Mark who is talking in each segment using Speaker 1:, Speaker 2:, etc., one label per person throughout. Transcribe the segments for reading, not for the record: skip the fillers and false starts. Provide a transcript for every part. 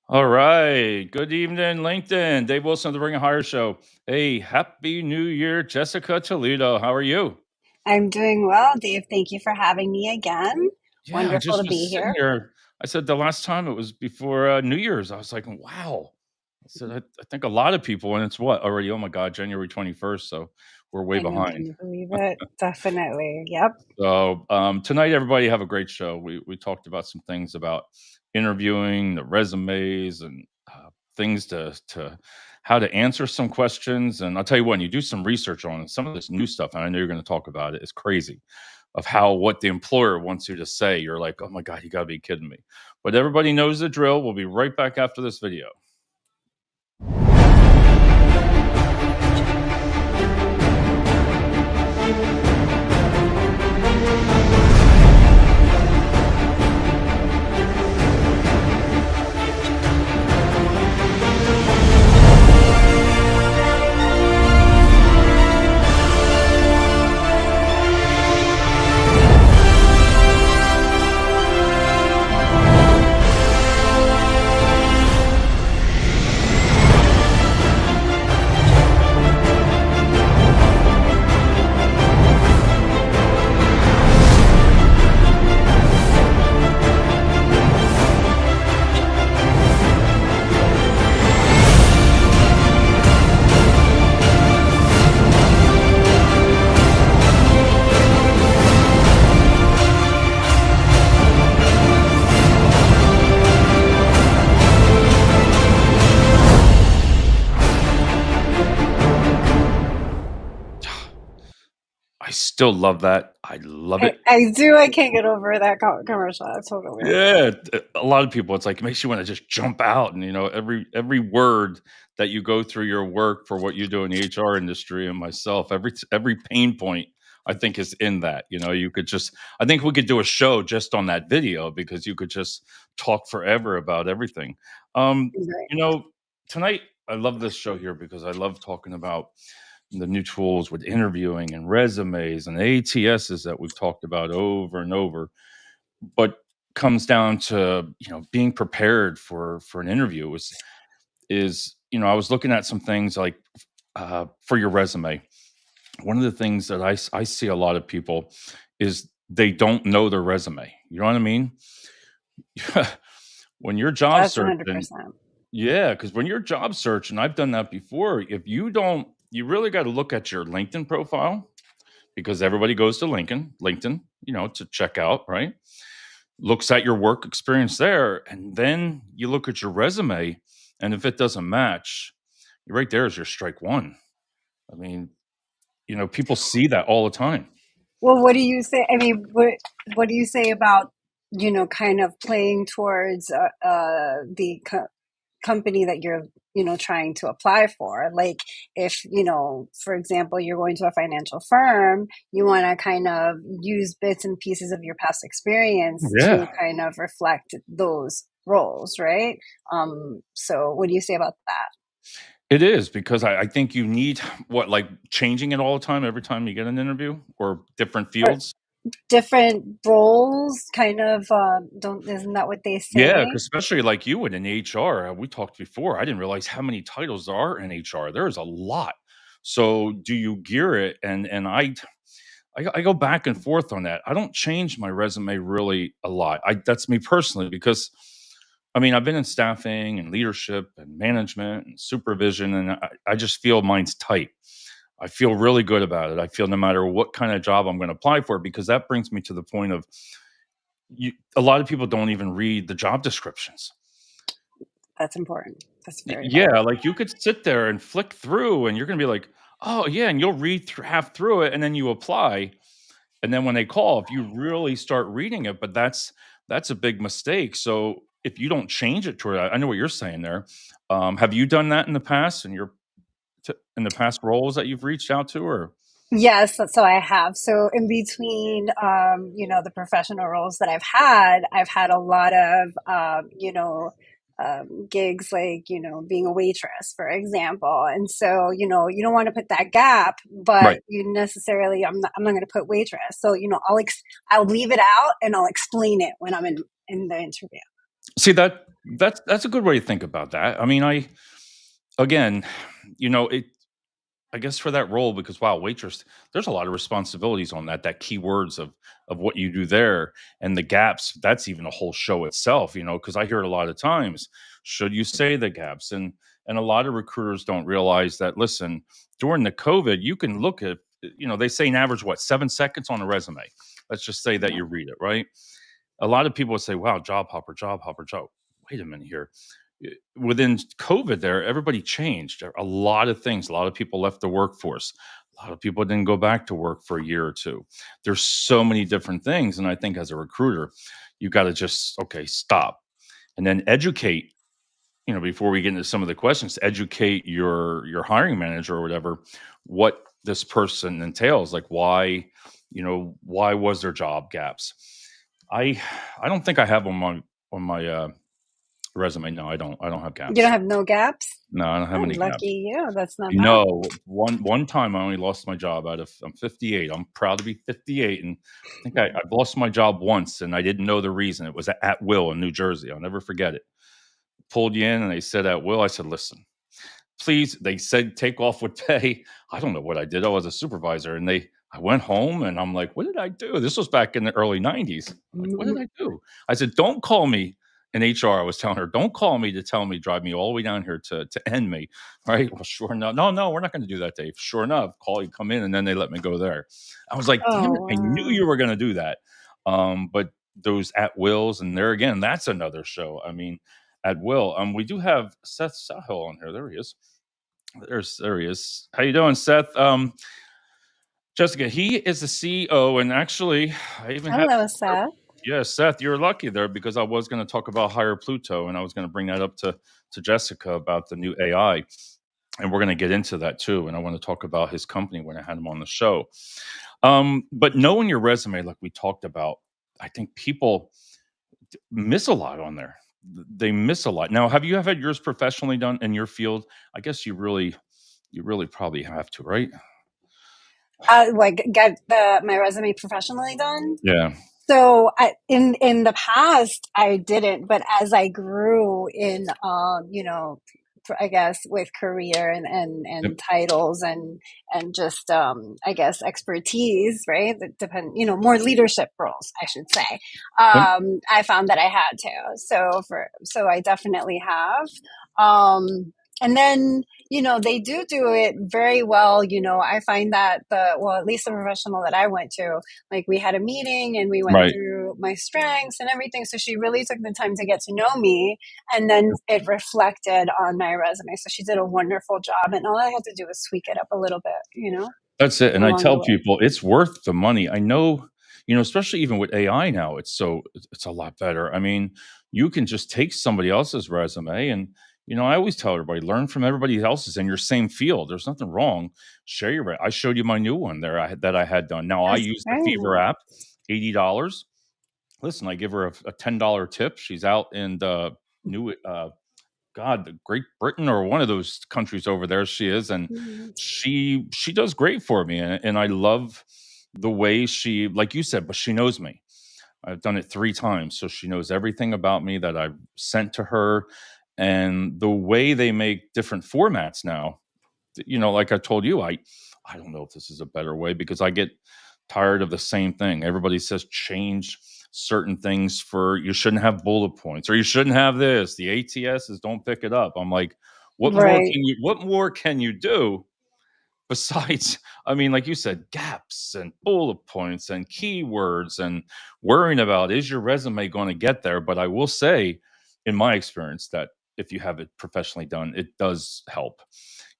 Speaker 1: All right. Good evening, LinkedIn. Dave Wilson of the Ring of Hire Show. Hey, happy New Year, Jessica Toledo. How are you?
Speaker 2: I'm doing well, Dave. Thank you for having me again.
Speaker 1: Yeah, I
Speaker 2: Wonderful
Speaker 1: just
Speaker 2: to be
Speaker 1: was sitting
Speaker 2: here.
Speaker 1: here. I said the last time it was before New Year's. I was like, wow. I said, I think a lot of people, and it's what already? Oh my God, January 21st. So we're way
Speaker 2: I know, can
Speaker 1: behind.
Speaker 2: you believe it? Definitely. Yep.
Speaker 1: So tonight, everybody have a great show. We talked about some things about interviewing, the resumes, and things to how to answer some questions. And I'll tell you what, you do some research on it, some of this new stuff, and I know you're going to talk about it. It's crazy of how what the employer wants you to say. You're like, oh my God, you got to be kidding me. But everybody knows the drill. We'll be right back after this video. I still love that. I love
Speaker 2: I,
Speaker 1: it.
Speaker 2: I do. I can't get over that commercial. I totally agree.
Speaker 1: Yeah, a lot of people, it's like it makes you want to just jump out, and every word that you go through your work for what you do in the HR industry, and myself, every pain point I think is in that. You could just, I think we could do a show just on that video because you could just talk forever about everything. Um,
Speaker 2: Right.
Speaker 1: you know, Tonight I love this show here because I love talking about the new tools with interviewing and resumes and ATSs that we've talked about over and over, but comes down to being prepared for an interview is I was looking at some things like for your resume. One of the things that I see a lot of people is they don't know their resume. You know what I mean? When you're job
Speaker 2: That's
Speaker 1: searching,
Speaker 2: 100%.
Speaker 1: yeah, because when you're job searching, I've done that before. If you don't, you really got to look at your LinkedIn profile because everybody goes to LinkedIn, to check out, right? Looks at your work experience there, and then you look at your resume, and if it doesn't match, right there is your strike one. I mean, people see that all the time.
Speaker 2: Well, what do you say? I mean, what do you say about kind of playing towards the company that you're trying to apply for? Like, if for example, you're going to a financial firm, you want to kind of use bits and pieces of your past experience to
Speaker 1: Yeah,
Speaker 2: kind of reflect those roles, right? So what do you say about that?
Speaker 1: it is because I think you need what, like, changing it all the time every time you get an interview or different
Speaker 2: Or
Speaker 1: fields.
Speaker 2: different roles kind of don't isn't that what they
Speaker 1: Yeah,
Speaker 2: say?
Speaker 1: 'cause especially like you in HR, we talked before, I didn't realize how many titles there are in HR. There is a lot. So do you gear it? And I go back and forth on that. I don't change my resume really a lot. That's me personally because I mean I've been in staffing and leadership and management and supervision, and I just feel mine's tight. I feel really good about it. I feel no matter what kind of job I'm going to apply for, because that brings me to the point of a lot of people don't even read the job descriptions.
Speaker 2: That's important. That's very
Speaker 1: Yeah,
Speaker 2: important.
Speaker 1: like you could sit there and flick through, and you're going to be like, oh yeah, and you'll read half through it, and then you apply. And then when they call, if you really start reading it, but that's a big mistake. So if you don't change it toward that, I know what you're saying there. Have you done that in the past in the past roles that you've reached out to, or
Speaker 2: Yes, so I have. So in between, the professional roles that I've had a lot of, gigs like, being a waitress, for example. And so, you don't want to put that gap, but
Speaker 1: right?
Speaker 2: you necessarily, I'm not going to put waitress. So, I'll leave it out and I'll explain it when I'm in the interview.
Speaker 1: See, That's a good way to think about that. I mean, I again, it I guess for that role because wow, waitress, there's a lot of responsibilities on that keywords of what you do there and the gaps. That's even a whole show itself, because I hear it a lot of times. Should you say the gaps? And a lot of recruiters don't realize that. Listen, during the COVID, you can look at, they say an average what 7 seconds on a resume. Let's just say that
Speaker 2: Yeah.
Speaker 1: you read it right. A lot of people would say, "Wow, job hopper, job hopper, job." Wait a minute here. Within COVID, there everybody changed. A lot of things. A lot of people left the workforce. A lot of people didn't go back to work for a year or two. There's so many different things, and I think as a recruiter, you got to just okay, stop, and then educate. Before we get into some of the questions, educate your hiring manager or whatever what this person entails. Like why was there job gaps? I I don't think I have on my resume. No, I don't have
Speaker 2: You don't
Speaker 1: gaps.
Speaker 2: have no gaps?
Speaker 1: No, I don't have
Speaker 2: Oh,
Speaker 1: any gaps.
Speaker 2: lucky you. That's not bad.
Speaker 1: No, one time I only lost my job out of I'm 58. I'm proud to be 58, and I think I've lost my job once, and I didn't know the reason. It was at will in New Jersey. I'll never forget it. Pulled you in, and they said at will. I said, "Listen, please." They said take off with pay. I don't know what I did. I was a supervisor, and I went home, and I'm like, "What did I do?" This was back in the early '90s. I'm like, "What did I do?" I said, "Don't call me." In HR, I was telling her, "Don't call me to tell me drive me all the way down here to end me." Right? Well, sure enough, no, no, we're not going to do that, Dave. Sure enough, call you come in, and then they let me go there. I was like, "Damn
Speaker 2: Oh,
Speaker 1: it! I knew
Speaker 2: wow.
Speaker 1: you were going to do that." But those at wills, and there again, that's another show. I mean, at will. We do have Seth Sahil on here. There he is. There he is. How you doing, Seth? Jessica, he is the CEO, and actually, I even have.
Speaker 2: Hello, Seth.
Speaker 1: Yeah, Seth, you're lucky there because I was going to talk about Higher Pluto, and I was going to bring that up to Jessica about the new AI, and we're going to get into that too. And I want to talk about his company when I had him on the show. But knowing your resume, like we talked about, I think people miss a lot on there. They miss a lot. Now, have you had yours professionally done in your field? I guess you really probably have to, right?
Speaker 2: Like get my resume professionally done.
Speaker 1: Yeah.
Speaker 2: So in the past, I didn't, but as I grew in, I guess with career
Speaker 1: Yep.
Speaker 2: and titles and just, I guess expertise, right? That depend, more leadership roles, I should say.
Speaker 1: Yep.
Speaker 2: I found that I had to. So I definitely have. And then, they do it very well. I find that well, at least the professional that I went to, like we had a meeting and we went
Speaker 1: Right.
Speaker 2: through my strengths and everything. So she really took the time to get to know me, and then it reflected on my resume. So she did a wonderful job, and all I had to do was tweak it up a little bit,
Speaker 1: That's it, and I
Speaker 2: along the
Speaker 1: tell
Speaker 2: way.
Speaker 1: people it's worth the money. I know, especially even with AI now, it's a lot better. I mean, you can just take somebody else's resume and, I always tell everybody, learn from everybody else's in your same field. There's nothing wrong. Share I showed you my new one there that I had done. Now I
Speaker 2: That's
Speaker 1: use the
Speaker 2: very
Speaker 1: Fever
Speaker 2: nice.
Speaker 1: app, $80. Listen, I give her a $10 tip. She's out in the new God, the Great Britain or one of those countries over there she is, and
Speaker 2: Mhm.
Speaker 1: she does great for me, and I love the way she like you said, but she knows me. I've done it 3 times, so she knows everything about me that I've sent to her, and the way they make different formats now, like I told you, I don't know if this is a better way because I get tired of the same thing. Everybody says change certain things for you shouldn't have bullet points or you shouldn't have this. The ATSs don't pick it up. I'm like,
Speaker 2: Right.
Speaker 1: what more can you do besides I mean, like you said, gaps and bullet points and keywords and worrying about is your resume going to get there? But I will say, in my experience, that if you have it professionally done, it does help.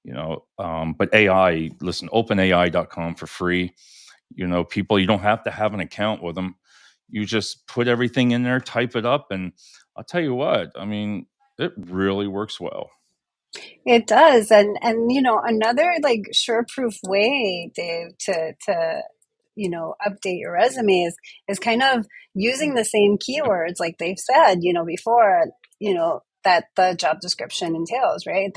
Speaker 1: But AI, listen, openai.com for free. People, you don't have to have an account with them. You just put everything in there, type it up, and I'll tell you what, I mean, it really works well.
Speaker 2: It does, and another like sure-proof way, Dave, to update your resume is kind of using the same keywords like they've said, before, that the job description entails, right?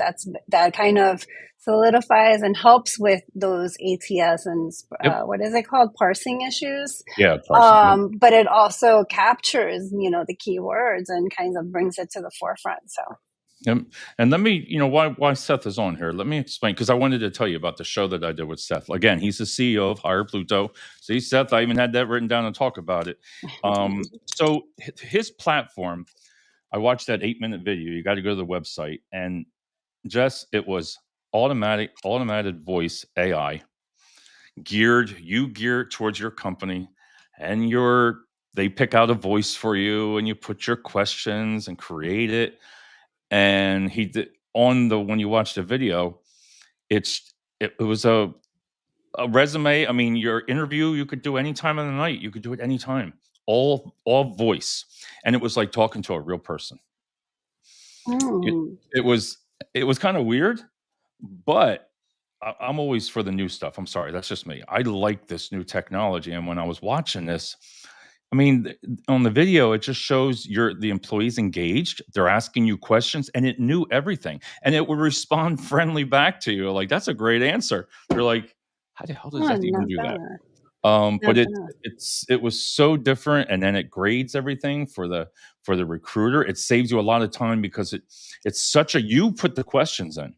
Speaker 2: That kind of solidifies and helps with those ATS and
Speaker 1: Yep.
Speaker 2: what is it called, parsing issues.
Speaker 1: Yeah, parsing. Yep.
Speaker 2: But it also captures, the keywords and kind of brings it to the forefront. So,
Speaker 1: Yep. And let me, why Seth is on here. Let me explain because I wanted to tell you about the show that I did with Seth. Again, he's the CEO of Hire Pluto. See, Seth, I even had that written down and talk about it. So his platform, I watched that 8-minute video. You got to go to the website, and Jess, it was automated voice AI gear towards your company, and they pick out a voice for you, and you put your questions and create it. And he did on the when you watch the video, it was a resume. I mean, your interview you could do any time of the night. You could do it anytime. All voice, and it was like talking to a real person. It
Speaker 2: mm,
Speaker 1: it was it was kind of weird, but I'm always for the new stuff. I'm sorry, that's just me. I like this new technology, and when I was watching this, I mean, on the video, it just shows the employees engaged. They're asking you questions, and it knew everything, and it would respond friendly back to you. Like, that's a great answer. They're like, how the hell does
Speaker 2: oh,
Speaker 1: that even
Speaker 2: not
Speaker 1: do that?
Speaker 2: bad.
Speaker 1: But
Speaker 2: Not bad.
Speaker 1: it was so different, and then it grades everything for the recruiter. It saves you a lot of time because it's such a you put the questions in,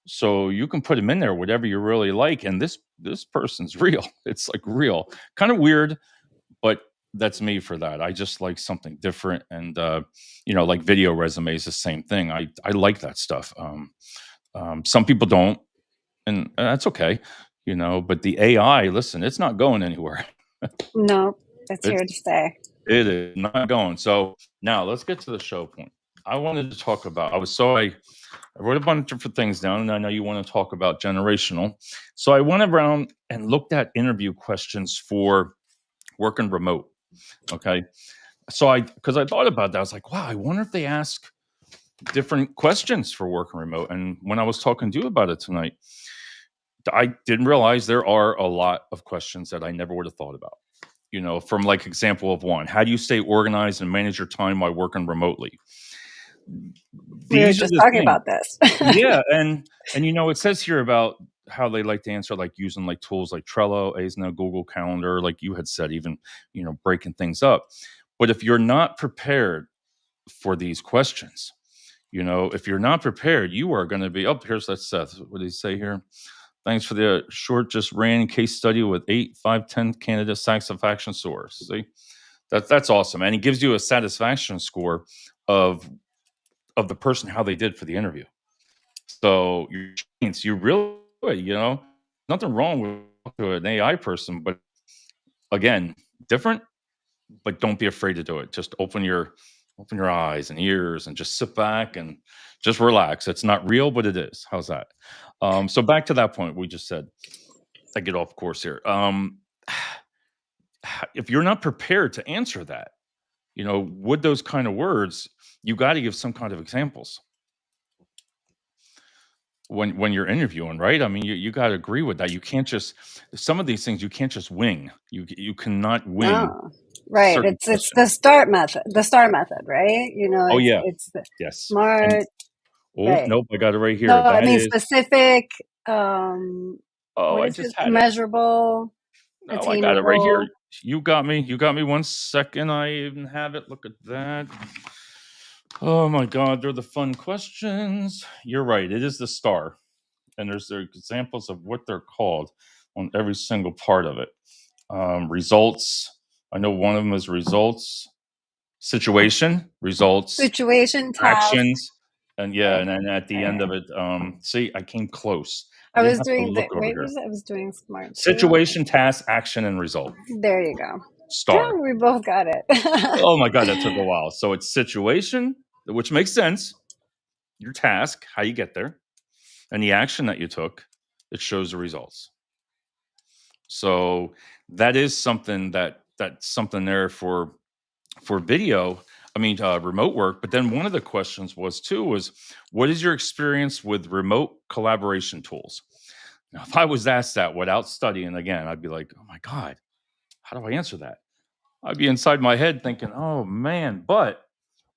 Speaker 1: so you can put them in there whatever you really like, and this person's real. It's like real, kind of weird, but that's me for that. I just like something different, and like video resumes, the same thing. I like that stuff. Some people don't, and that's okay. But the AI, listen, it's not going anywhere.
Speaker 2: No, it's
Speaker 1: It's
Speaker 2: here to stay.
Speaker 1: it is not going. So now let's get to the show point. I wanted to talk about. I wrote a bunch of different things down, and I know you want to talk about generational. So I went around and looked at interview questions for working remote. Okay. So because I thought about that, I was like, wow, I wonder if they ask different questions for working remote. And when I was talking to you about it tonight, I didn't realize there are a lot of questions that I never would have thought about. From like example of one, how do you stay organized and manage your time while working remotely?
Speaker 2: We were
Speaker 1: These are
Speaker 2: just
Speaker 1: the
Speaker 2: talking
Speaker 1: things.
Speaker 2: about this.
Speaker 1: Yeah, and it says here about how they like to answer, like using like tools like Trello, Asana, Google Calendar, like you had said, even breaking things up. But if you're not prepared for these questions, if you're not prepared, you are going to be. Oh, here's that Seth. What did he say here? Thanks for the short, just ran case study with 8, 5, 10 candidate satisfaction scores. See, that's awesome, and he gives you a satisfaction score of the person how they did for the interview. So you really, nothing wrong with to an AI person, but again, different, but don't be afraid to do it. Just open your eyes and ears and just sit back and just relax. It's not real, but it is. How's that? So back to that point we just said. I get off course here. If you're not prepared to answer that, with those kind of words, you got to give some kind of examples when you're interviewing, right? I mean, you got to agree with that. You can't just some of these things you can't just wing. You cannot wing
Speaker 2: Oh, right.
Speaker 1: certain
Speaker 2: It's the
Speaker 1: questions.
Speaker 2: star method, right?
Speaker 1: Oh yeah,
Speaker 2: It's the
Speaker 1: yes. And
Speaker 2: smart,
Speaker 1: oh
Speaker 2: right?
Speaker 1: nope, I got it right
Speaker 2: No,
Speaker 1: here.
Speaker 2: I
Speaker 1: That
Speaker 2: mean
Speaker 1: is.
Speaker 2: specific. Um,
Speaker 1: Oh,
Speaker 2: what
Speaker 1: I
Speaker 2: is it?
Speaker 1: just had it.
Speaker 2: Measurable,
Speaker 1: No, I got it right here.
Speaker 2: attainable.
Speaker 1: You got me. You got me. 1 second. I even have it. Look at that. Oh my God, they're the fun questions. You're right. It is the star, and there's the examples of what they're called on every single part of it. Results. I know one of them is results, situation, results,
Speaker 2: Situation, task.
Speaker 1: actions, and yeah,
Speaker 2: Right.
Speaker 1: and then at the end
Speaker 2: Right.
Speaker 1: of it, see, I came close. I
Speaker 2: I
Speaker 1: didn't
Speaker 2: was
Speaker 1: have to
Speaker 2: doing the
Speaker 1: look over
Speaker 2: wait.
Speaker 1: here.
Speaker 2: I was doing smart too. Okay.
Speaker 1: Situation, task, action, and result.
Speaker 2: There you go.
Speaker 1: Star.
Speaker 2: We both got it.
Speaker 1: Oh my God, that took a while. So it's situation, which makes sense. Your task, how you get there, and the action that you took, it shows the results. So that is something that's something there for video. I mean, remote work. But then one of the questions was what is your experience with remote collaboration tools? Now, if I was asked that without studying again, I'd be like, oh my God, how do I answer that? I'd be inside my head thinking, oh man. But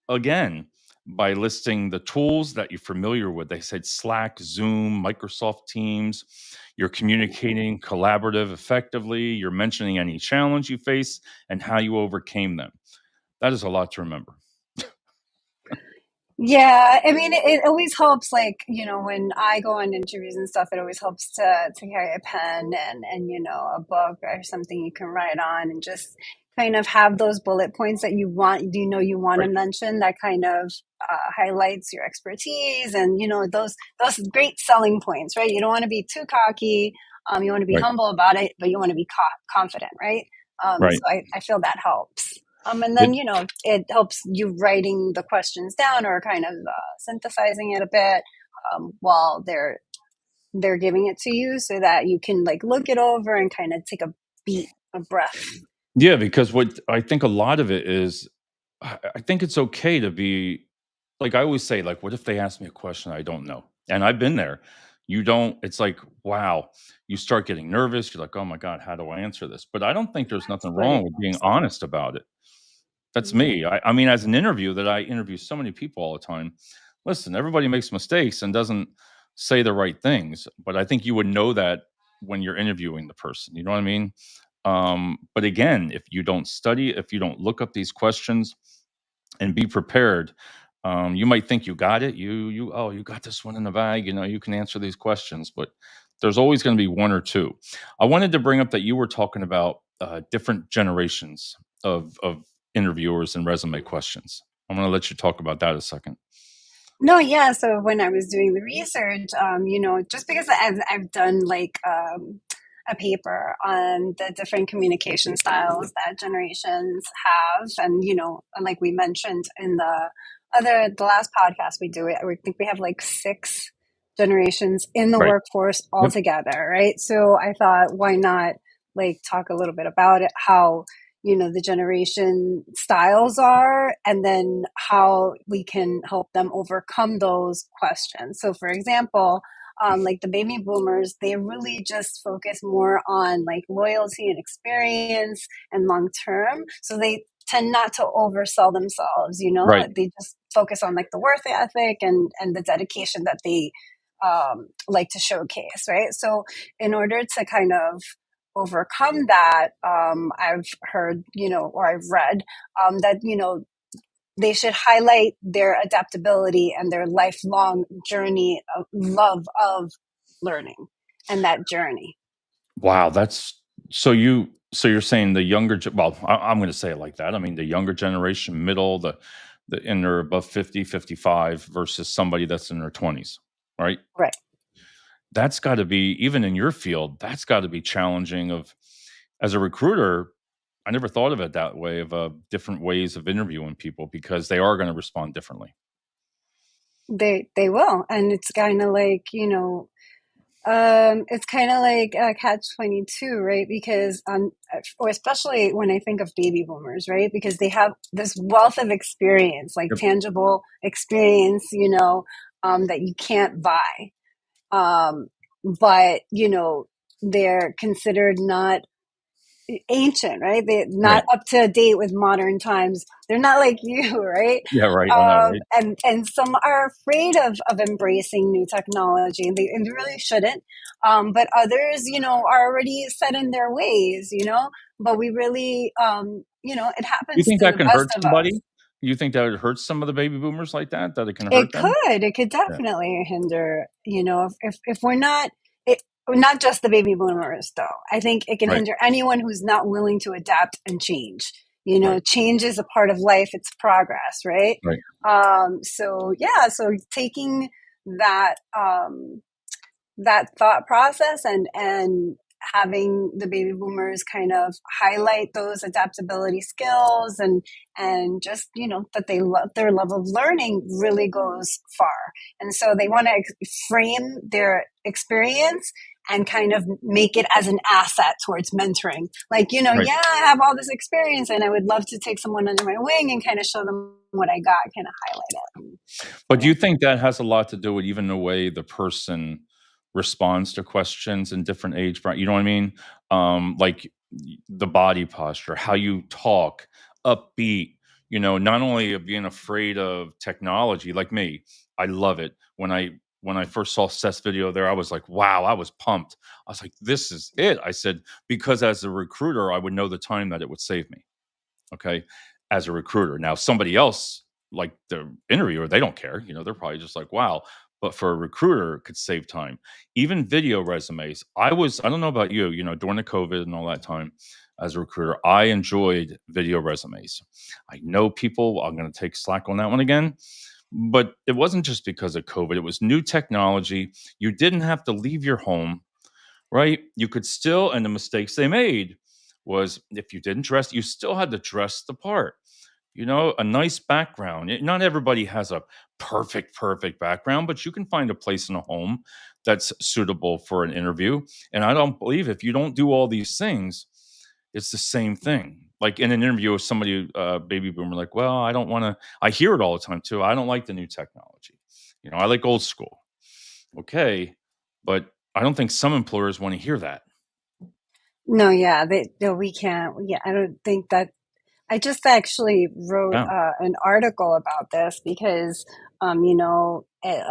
Speaker 1: again, by listing the tools that you're familiar with. They said Slack, Zoom, Microsoft Teams. You're communicating collaborative effectively. You're mentioning any challenge you face and how you overcame them. That is a lot to remember.
Speaker 2: Yeah, I mean, it always helps. Like, when I go on interviews and stuff, it always helps to carry a pen and a book or something you can write on, and just kind of have those bullet points that you want to
Speaker 1: Right,
Speaker 2: mention, that kind of highlights your expertise, and those great selling points, right? You don't want to be too cocky. You want to be
Speaker 1: right,
Speaker 2: humble about it, but you want to be confident, right? So
Speaker 1: right.
Speaker 2: I feel that helps. And then,
Speaker 1: It,
Speaker 2: it helps you writing the questions down, or kind of synthesizing it a bit, while they're giving it to you, so that you can like look it over and kind of take a breath.
Speaker 1: yeah, because what I think a lot of it is, I think it's okay to be like I always say, like, what if they ask me a question I don't know? And I've been there. You don't, it's like, wow, you start getting nervous. You're like, oh my God, how do I answer this? But I don't think there's nothing
Speaker 2: But
Speaker 1: wrong
Speaker 2: it
Speaker 1: with being
Speaker 2: helps.
Speaker 1: honest about it. That's
Speaker 2: Yeah.
Speaker 1: me. I mean, as an interview that I interview so many people all the time, listen, everybody makes mistakes and doesn't say the right things. But I think you would know that when you're interviewing the person. You know what I mean? But again, if you don't study, if you don't look up these questions and be prepared, you might think you got it. You got this one in the bag. You can answer these questions, but there's always going to be one or two. I wanted to bring up that you were talking about different generations of interviewers and resume questions. I'm going to let you talk about that a second.
Speaker 2: No, yeah. So when I was doing the research, just because I've done like a paper on the different communication styles that generations have, and like we mentioned in the last podcast we do it, I think we have like six generations in the
Speaker 1: Right.
Speaker 2: workforce
Speaker 1: Yep.
Speaker 2: altogether, right? So I thought, why not like talk a little bit about it, how the generation styles are, and then how we can help them overcome those questions. So for example, like the baby boomers, they really just focus more on like loyalty and experience and long term, so they tend not to oversell themselves.
Speaker 1: Right.
Speaker 2: They just focus on like the work ethic and the dedication that they like to showcase, right? So in order to kind of overcome that, I've heard, or I've read, that, they should highlight their adaptability and their lifelong journey of love of learning, and that journey.
Speaker 1: Wow. That's so you're saying the well, I'm going to say it like that. I mean, the younger generation, middle, the and they're above 50, 55 versus somebody that's in their 20s, right?
Speaker 2: Right.
Speaker 1: That's got to be, even in your field, that's got to be challenging. Of As a recruiter, I never thought of it that way, of different ways of interviewing people because they are going to respond differently.
Speaker 2: They will. And it's kind of like, it's kind of like a catch 22, right? Because, or especially when I think of baby boomers, right? Because they have this wealth of experience, like
Speaker 1: Yep.
Speaker 2: tangible experience, that you can't buy. But, they're considered not ancient, right? They're not
Speaker 1: Right.
Speaker 2: up to date with modern times. They're not like you, right?
Speaker 1: Yeah. Right. I know. Right.
Speaker 2: And some are afraid of embracing new technology, and they really shouldn't. But others, are already set in their ways, But we really, it
Speaker 1: You
Speaker 2: happens
Speaker 1: think
Speaker 2: to
Speaker 1: that
Speaker 2: the
Speaker 1: can
Speaker 2: best
Speaker 1: hurt
Speaker 2: of us.
Speaker 1: somebody? You think that it hurts some of the baby boomers like that? That it can hurt
Speaker 2: It
Speaker 1: them?
Speaker 2: could. It could
Speaker 1: Yeah.
Speaker 2: definitely hinder, if we're not, it, not just the baby boomers, though. I think it can
Speaker 1: Right.
Speaker 2: hinder anyone who's not willing to adapt and change.
Speaker 1: Right.
Speaker 2: Change is a part of life, it's progress, right?
Speaker 1: Right.
Speaker 2: So, yeah, so taking that, that thought process, and having the baby boomers kind of highlight those adaptability skills, and just that they love, their love of learning really goes far, and so they want to frame their experience and kind of make it as an asset towards mentoring, like,
Speaker 1: Right.
Speaker 2: yeah, I have all this experience and I would love to take someone under my wing and kind of show them what I got, kind of highlight it.
Speaker 1: But do
Speaker 2: Yeah.
Speaker 1: you think that has a lot to do with even the way the person responds to questions in different you know what I mean? Like the body posture, how you talk, upbeat, not only of being afraid of technology, like me, I love it. When I first saw Seth's video there, I was like, wow, I was pumped. I was like, this is it. I said, because as a recruiter, I would know the time that it would save me. Okay. As a recruiter. Now, somebody else, like the interviewer, they don't care. They're probably just like, wow. But for a recruiter, it could save time. Even video resumes. I don't know about you, during the COVID and all that time as a recruiter, I enjoyed video resumes. I know people, I'm going to take slack on that one again. But it wasn't just because of COVID, it was new technology. You didn't have to leave your home, right? You could still, and the mistakes they made was if you didn't dress, you still had to dress the part. A nice background. Not everybody has a perfect background, but you can find a place in a home that's suitable for an interview. And I don't believe if you don't do all these things, it's the same thing. Like in an interview with somebody, baby boomer, like, well, I don't want to. I hear it all the time too. I don't like the new technology. I like old school. Okay, but I don't think some employers want to hear that.
Speaker 2: No, yeah, no, we can't. Yeah, I don't think that. I just actually wrote
Speaker 1: Yeah,
Speaker 2: an article about this because, a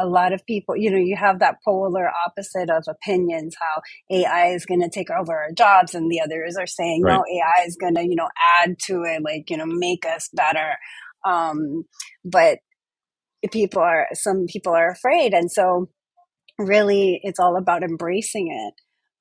Speaker 2: lot of people, you have that polar opposite of opinions, how AI is going to take over our jobs, and the others are saying, no,
Speaker 1: right.
Speaker 2: AI is going to, add to it, like, make us better. But some people are afraid. And so, really it's all about embracing it,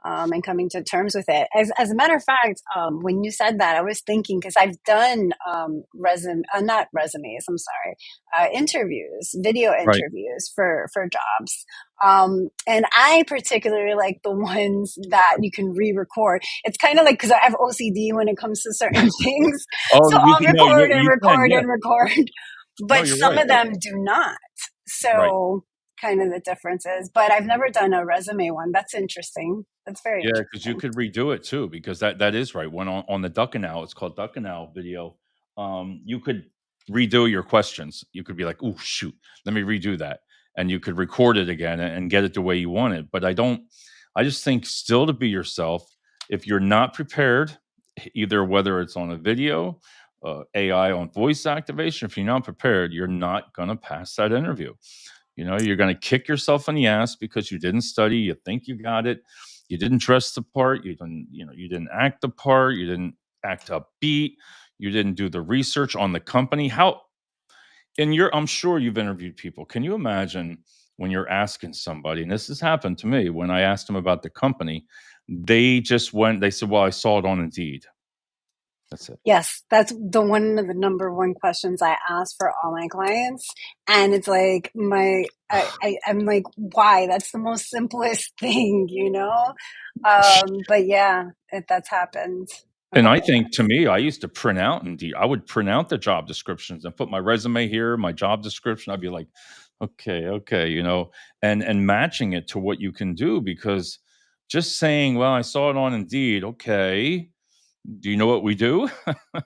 Speaker 2: and coming to terms with it. As a matter of fact, when you said that, I was thinking, because I've done not resumes, I'm sorry, interviews, video
Speaker 1: Right.
Speaker 2: interviews for jobs. And I particularly like the ones that you can re-record. It's kind of like, because I have OCD when it comes to certain things,
Speaker 1: Oh,
Speaker 2: so
Speaker 1: you
Speaker 2: I'll
Speaker 1: can no,
Speaker 2: record and
Speaker 1: you can,
Speaker 2: record
Speaker 1: yeah.
Speaker 2: and record.
Speaker 1: No,
Speaker 2: But
Speaker 1: you're
Speaker 2: some
Speaker 1: right.
Speaker 2: of them do not.
Speaker 1: Right.
Speaker 2: So kind of the differences. But I've never done a resume one. That's interesting. That's very
Speaker 1: Yeah, because you
Speaker 2: interesting.
Speaker 1: could redo it too, because that is right. When on the Duck and Owl, it's called Duck and Owl video, you could redo your questions. You could be like, "Oh shoot, let me redo that," and you could record it again and get it the way you want it. But I just think still to be yourself. If you're not prepared, either whether it's on a video, AI on voice activation, if you're not prepared, you're not gonna pass that interview. You're going to kick yourself in the ass because you didn't study. You think you got it. You didn't dress the part. You didn't act the part. You didn't act upbeat. You didn't do the research on the company. I'm sure you've interviewed people. Can you imagine when you're asking somebody, and this has happened to me when I asked them about the company, they said, well, I saw it on Indeed. That's it.
Speaker 2: Yes, that's the one of the number one questions I ask for all my clients. And it's like I'm like, why? That's the most simplest thing. But yeah, that's happened a
Speaker 1: And I
Speaker 2: couple
Speaker 1: think to
Speaker 2: times.
Speaker 1: me, I used to print out Indeed. I would print out the job descriptions and put my resume here, my job description. I'd be like, okay, and matching it to what you can do because just saying, well, I saw it on Indeed. Okay. Do you know what we do? you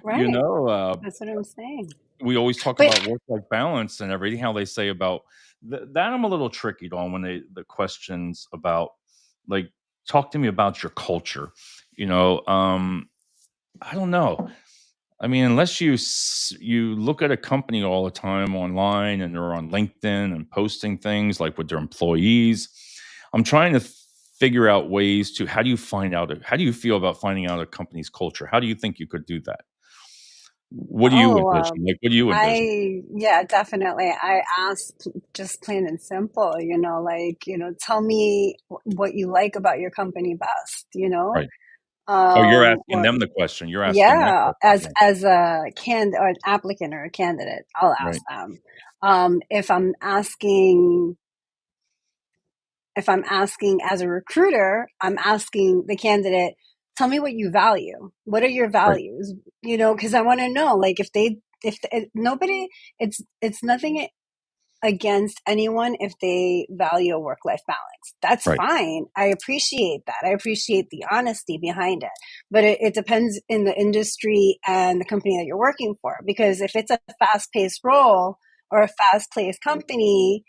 Speaker 2: Right.
Speaker 1: know, uh,
Speaker 2: That's what I'm saying.
Speaker 1: we always talk
Speaker 2: But
Speaker 1: about work-life balance and everything, how they say about that. I'm a little tricky on when the questions about like, talk to me about your culture. You know, I don't know. I mean, unless you look at a company all the time online and they're on LinkedIn and posting things like with their employees, I'm trying to figure out ways to how do you feel about finding out a company's culture? How do you think you could do that? What do you
Speaker 2: oh,
Speaker 1: envision? Like, what do you envision?
Speaker 2: yeah, definitely. I asked just plain and simple, like, tell me what you like about your company best.
Speaker 1: Right. Oh, you're asking
Speaker 2: Or
Speaker 1: them the question. You're asking that
Speaker 2: yeah,
Speaker 1: question. Yeah.
Speaker 2: as a or an applicant or a candidate, I'll ask
Speaker 1: Right.
Speaker 2: them. If I'm asking as a recruiter, I'm asking the candidate, tell me what you value. What are your
Speaker 1: Right.
Speaker 2: values? Because I want to know, like, if nobody, it's nothing against anyone if they value a work life balance. That's
Speaker 1: Right.
Speaker 2: fine. I appreciate that. I appreciate the honesty behind it. But it depends in the industry and the company that you're working for. Because if it's a fast paced role or a fast paced company,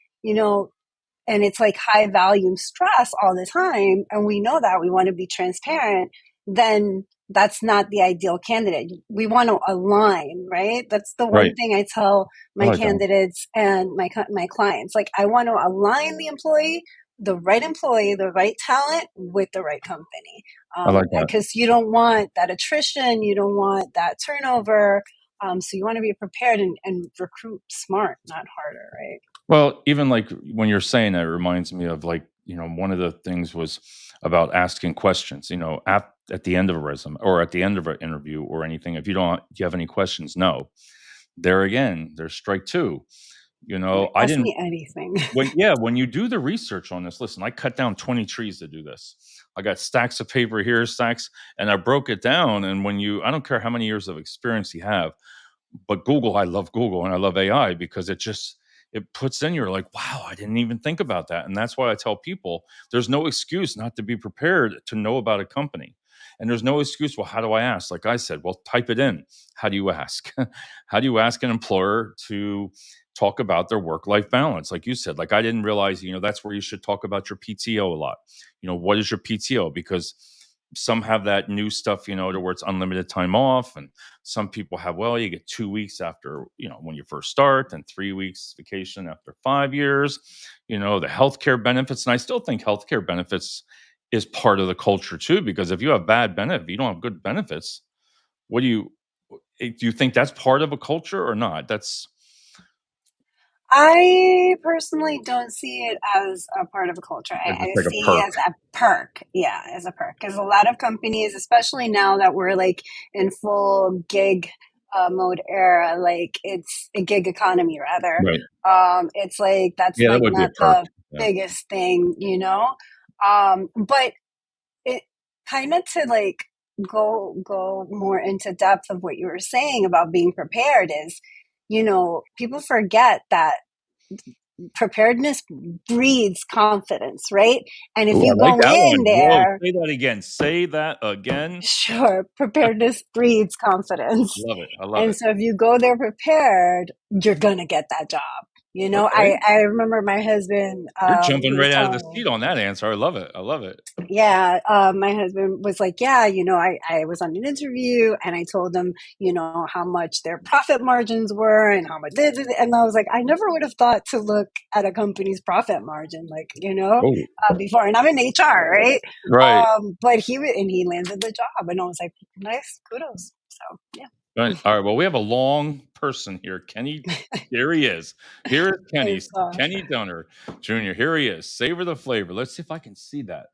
Speaker 2: and it's like high volume stress all the time, and we know that we want to be transparent, then that's not the ideal candidate. We want to align, right? That's the one
Speaker 1: Right.
Speaker 2: thing I tell
Speaker 1: I
Speaker 2: my
Speaker 1: like that.
Speaker 2: candidates and my clients. Like, I want to align the right employee, the right talent with the right company.
Speaker 1: I like that.
Speaker 2: Because you don't want that attrition, you don't want that turnover. So you want to be prepared and recruit smart, not harder, right?
Speaker 1: Well, even like when you're saying that, it reminds me of like, one of the things was about asking questions, at the end of a resume or at the end of an interview or anything. If do you have any questions? No. There again, there's strike two.
Speaker 2: Like,
Speaker 1: I
Speaker 2: ask
Speaker 1: didn't
Speaker 2: me anything.
Speaker 1: when you do the research on this, listen, I cut down 20 trees to do this. I got stacks of paper here, stacks, and I broke it down. And I don't care how many years of experience you have, but Google, I love Google and I love AI because it puts in you're like, wow, I didn't even think about that. And that's why I tell people there's no excuse not to be prepared to know about a company. And there's no excuse, well, how do I ask? Like I said, well, type it in. How do you ask? How do you ask an employer to talk about their work-life balance? Like you said, like I didn't realize, that's where you should talk about your PTO a lot. What is your PTO? Because some have that new stuff, to where it's unlimited time off, and some people have, well, you get 2 weeks after, when you first start, and 3 weeks vacation after 5 years, the healthcare benefits. And I still think healthcare benefits is part of the culture too, because if you have bad benefit, if you don't have good benefits, what do you think that's part of a culture or not? That's
Speaker 2: I personally don't see it as a part of a culture. I
Speaker 1: just like a
Speaker 2: see it
Speaker 1: perk.
Speaker 2: as a perk. Yeah, as a perk. Because a lot of companies, especially now that we're like in full gig mode era, like it's a gig economy rather.
Speaker 1: Right.
Speaker 2: It's like that's
Speaker 1: Yeah, that
Speaker 2: like
Speaker 1: would be a
Speaker 2: not
Speaker 1: perk.
Speaker 2: the
Speaker 1: Yeah.
Speaker 2: biggest thing. But it kind of to like go more into depth of what you were saying about being prepared is, people forget that preparedness breeds confidence, right? And if
Speaker 1: Ooh, I
Speaker 2: you
Speaker 1: like
Speaker 2: go
Speaker 1: that
Speaker 2: in
Speaker 1: one. Whoa,
Speaker 2: there,
Speaker 1: say that again. Say that again.
Speaker 2: sure, preparedness breeds confidence.
Speaker 1: Love it. I love
Speaker 2: And
Speaker 1: it.
Speaker 2: so if you go there prepared, you're going to get that job.
Speaker 1: Okay.
Speaker 2: I remember my husband,
Speaker 1: You're
Speaker 2: he
Speaker 1: jumping
Speaker 2: was
Speaker 1: right out of the
Speaker 2: telling me,
Speaker 1: seat on that answer. I love it. I love it.
Speaker 2: yeah, my husband was like, yeah, I was on an interview and I told them, how much their profit margins were and how much this, and I was like, I never would have thought to look at a company's profit margin, like,
Speaker 1: Oh,
Speaker 2: before. And I'm in HR, right?
Speaker 1: right.
Speaker 2: But he landed the job and I was like, nice, kudos. So, yeah.
Speaker 1: Right. All right. Well, we have a long person here. Kenny, here he is. Here is Kenny.
Speaker 2: Thanks, gosh.
Speaker 1: Kenny Dunner Jr. Here he is. Savor the flavor. Let's see if I can see that.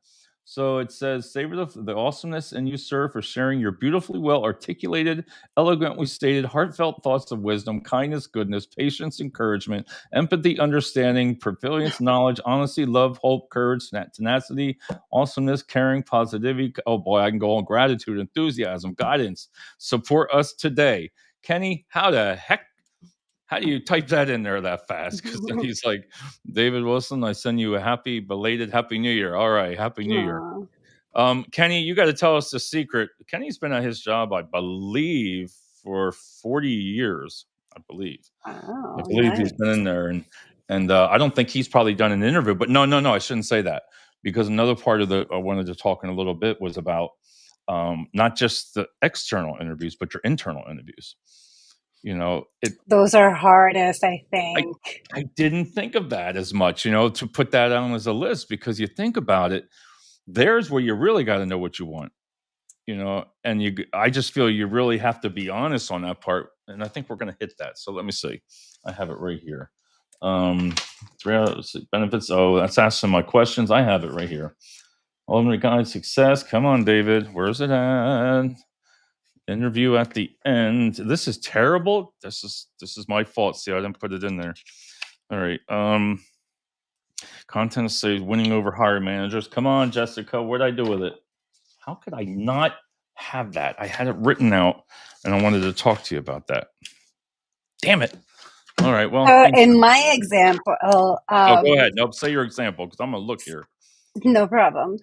Speaker 1: So it says, savor the awesomeness in you, sir, for sharing your beautifully well articulated, elegantly stated, heartfelt thoughts of wisdom, kindness, goodness, patience, encouragement, empathy, understanding, prevalence, knowledge, honesty, love, hope, courage, tenacity, awesomeness, caring, positivity. Oh boy, I can go on gratitude, enthusiasm, guidance, support us today. Kenny, how do you type that in there that fast? Because then he's like, David Wilson, I send you a belated Happy New Year. All right, Happy New Year.
Speaker 2: Aw,
Speaker 1: Kenny, you got to tell us the secret. Kenny's been at his job, I believe, for 40 years. I believe. I
Speaker 2: wow,
Speaker 1: believe he's been
Speaker 2: nice.
Speaker 1: in there, and I don't think he's probably done an interview. But no, no, no, I shouldn't say that, because another part of the I wanted to talk in a little bit was about not just the external interviews, but your internal interviews. It
Speaker 2: Those are hardest, I
Speaker 1: I
Speaker 2: think.
Speaker 1: I didn't think of that as much, to put that on as a list, because you think about it, there's where you really got to know what you want, and I just feel you really have to be honest on that part, and I think we're going to hit that. So let me see. I have it right here. Um, benefits. Oh, that's asking my questions. I have it right here. Ultimate guide success. Come on, David. Where's it at? Interview at the end. This is terrible. This is my fault. See, I didn't put it in there. All right. Content says winning over hiring managers. Come on, Jessica. What'd I do with it? How could I not have that? I had it written out, and I wanted to talk to you about that. Damn it. All right. Well,
Speaker 2: So
Speaker 1: thanks.
Speaker 2: in my example,
Speaker 1: Oh, go ahead. Nope. Say your example, because I'm gonna look here.
Speaker 2: no problem.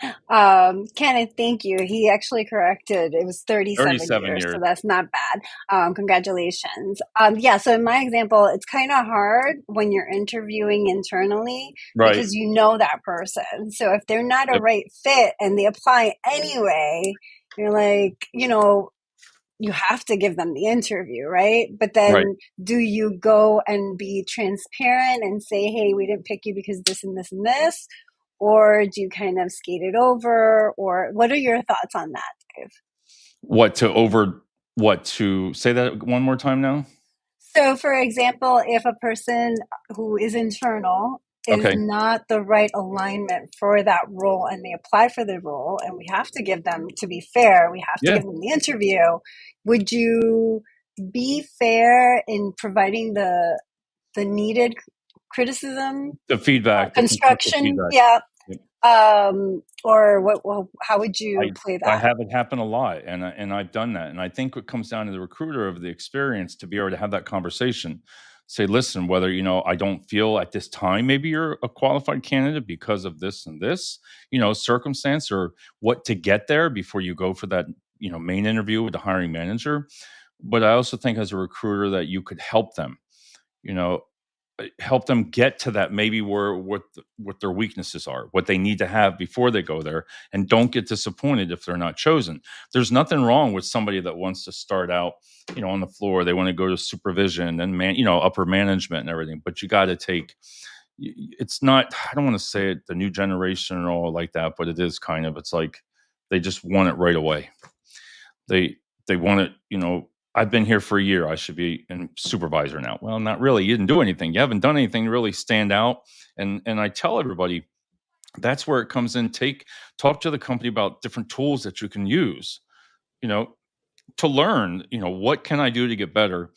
Speaker 2: Kenneth, thank you. He actually corrected. It was 37
Speaker 1: 37
Speaker 2: years, so
Speaker 1: years.
Speaker 2: that's not bad. Congratulations. Yeah, so in my example, it's kind of hard when you're interviewing internally
Speaker 1: Right.
Speaker 2: because you know that person. So if they're not a
Speaker 1: Yep.
Speaker 2: right fit and they apply anyway, You're like, you have to give them the interview, right? But
Speaker 1: Right.
Speaker 2: then do you go and be transparent and say, hey, we didn't pick you because this and this and this? Or do you kind of skate it over? Or what are your thoughts on that, Dave?
Speaker 1: What to over what to say that one more time now?
Speaker 2: So, for example, if a person who is internal is
Speaker 1: Okay.
Speaker 2: not the right alignment for that role and they apply for the role, and we have to give them, to be fair, we have to
Speaker 1: Yeah.
Speaker 2: give them the interview, would you be fair in providing the needed criticism,
Speaker 1: The feedback, the constructive
Speaker 2: construction?
Speaker 1: feedback.
Speaker 2: Yeah.
Speaker 1: Yep.
Speaker 2: Or what? Well, how would you
Speaker 1: I
Speaker 2: play
Speaker 1: I
Speaker 2: that?
Speaker 1: have it happen a lot, and I've done that, and I think it comes down to the recruiter of the experience to be able to have that conversation. Say, "Listen, whether, I don't feel at this time maybe you're a qualified candidate because of this and this, circumstance or what to get there before you go for that, main interview with the hiring manager." But I also think as a recruiter that you could help them, you know, help them get to that maybe where what their weaknesses are, what they need to have before they go there, and don't get disappointed if they're not chosen. There's nothing wrong with somebody that wants to start out, on the floor. They want to go to supervision and upper management and everything. But you got to take. It's not. I don't want to say it the new generation or all like that, but it is kind of. It's like they just want it right away. They they want it, I've been here for a year. I should be in supervisor now. Well, not really. You didn't do anything. You haven't done anything to really stand out. And I tell everybody that's where it comes in. Talk to the company about different tools that you can use, you know, to learn, what can I do to get better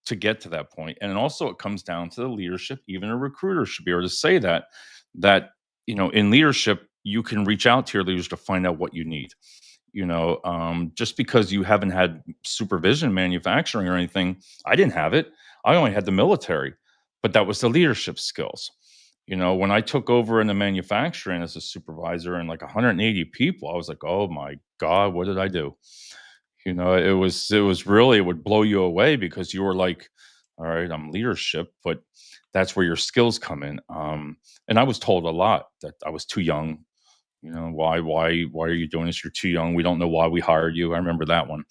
Speaker 1: to get to that point. And also it comes down to the leadership. Even a recruiter should be able to say that, in leadership, you can reach out to your leaders to find out what you need. Just because you haven't had supervision manufacturing or anything, I didn't have it. I only had the military, but that was the leadership skills. When I took over in the manufacturing as a supervisor and like 180 people, I was like, oh my God, what did I do? It was really, it would blow you away because you were like, all right, I'm leadership, but that's where your skills come in. And I was told a lot that I was too young. Why are you doing this? You're too young. We don't know why we hired you. I remember that one.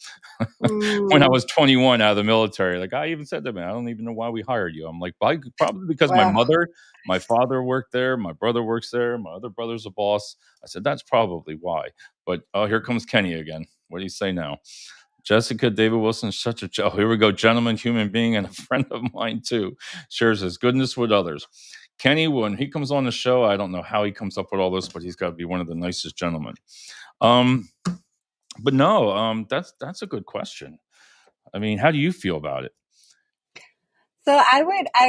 Speaker 1: When I
Speaker 2: Mm,
Speaker 1: was 21 out of the military, like I even said to me, I don't even know why we hired you. I'm like, probably because
Speaker 2: well,
Speaker 1: my father worked there, my brother works there, my other brother's a boss. I said, that's probably why. But oh, here comes Kenny again. What do you say now? Jessica, David Wilson, such a oh, here we go, gentleman, human being, and a friend of mine too. Shares his goodness with others. Kenny, when he comes on the show, I don't know how he comes up with all this, but he's got to be one of the nicest gentlemen. Um, but no, that's a good question. I mean, how do you feel about it?
Speaker 2: so I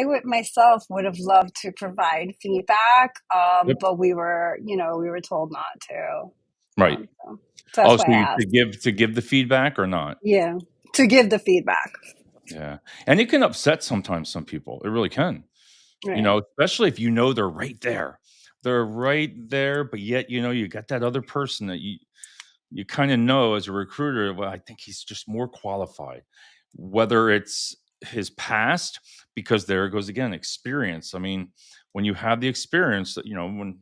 Speaker 2: would myself would have loved to provide feedback,
Speaker 1: Yep.
Speaker 2: but we were told not to.
Speaker 1: Right.
Speaker 2: So that's
Speaker 1: Oh, so
Speaker 2: why I
Speaker 1: you to
Speaker 2: asked.
Speaker 1: give the feedback or not?
Speaker 2: Yeah, to give the feedback,
Speaker 1: Yeah, and it can upset sometimes some people. It really can.
Speaker 2: right?
Speaker 1: Especially if they're right there. They're right there, but yet you got that other person that you kind of know as a recruiter, well, I think he's just more qualified. Whether it's his past, because there it goes again, experience. I mean, when you have the experience, that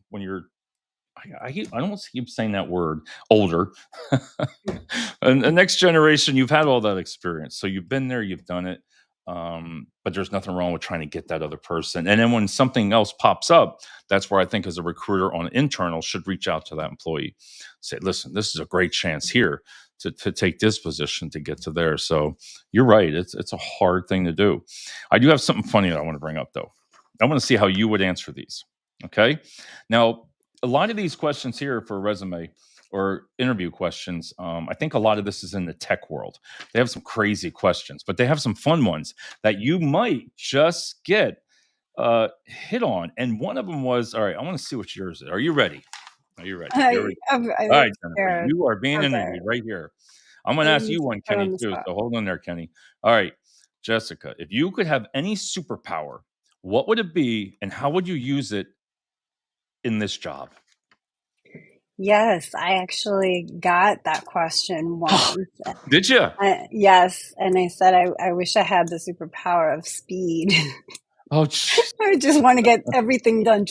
Speaker 1: when you're I don't keep saying that word, older. And the next generation, you've had all that experience. So you've been there, you've done it. But there's nothing wrong with trying to get that other person. And then when something else pops up, that's where I think as a recruiter on internal should reach out to that employee. Say, listen, this is a great chance here to take this position to get to there. So you're right. It's a hard thing to do. I do have something funny that I want to bring up though. I want to see how you would answer these. Okay. Now, a lot of these questions here for a resume or interview questions, I think a lot of this is in the tech world. They have some crazy questions, but they have some fun ones that you might just get hit on. And one of them was, all right, I want to see what yours is. Are you ready? Are you ready? Here we go. All
Speaker 2: I'm
Speaker 1: right, Jennifer,
Speaker 2: scared.
Speaker 1: you are being
Speaker 2: Okay,
Speaker 1: interviewed right here. I'm going to ask
Speaker 2: I'm
Speaker 1: you one,
Speaker 2: put on
Speaker 1: Kenny,
Speaker 2: the
Speaker 1: too.
Speaker 2: spot.
Speaker 1: So hold on there, Kenny. All right, Jessica, if you could have any superpower, what would it be and how would you use it in this job?
Speaker 2: Yes, I actually got that question once.
Speaker 1: Did you?
Speaker 2: Yes, and I said I wish I had the superpower of speed.
Speaker 1: Oh, jeez.
Speaker 2: I just want to get everything done.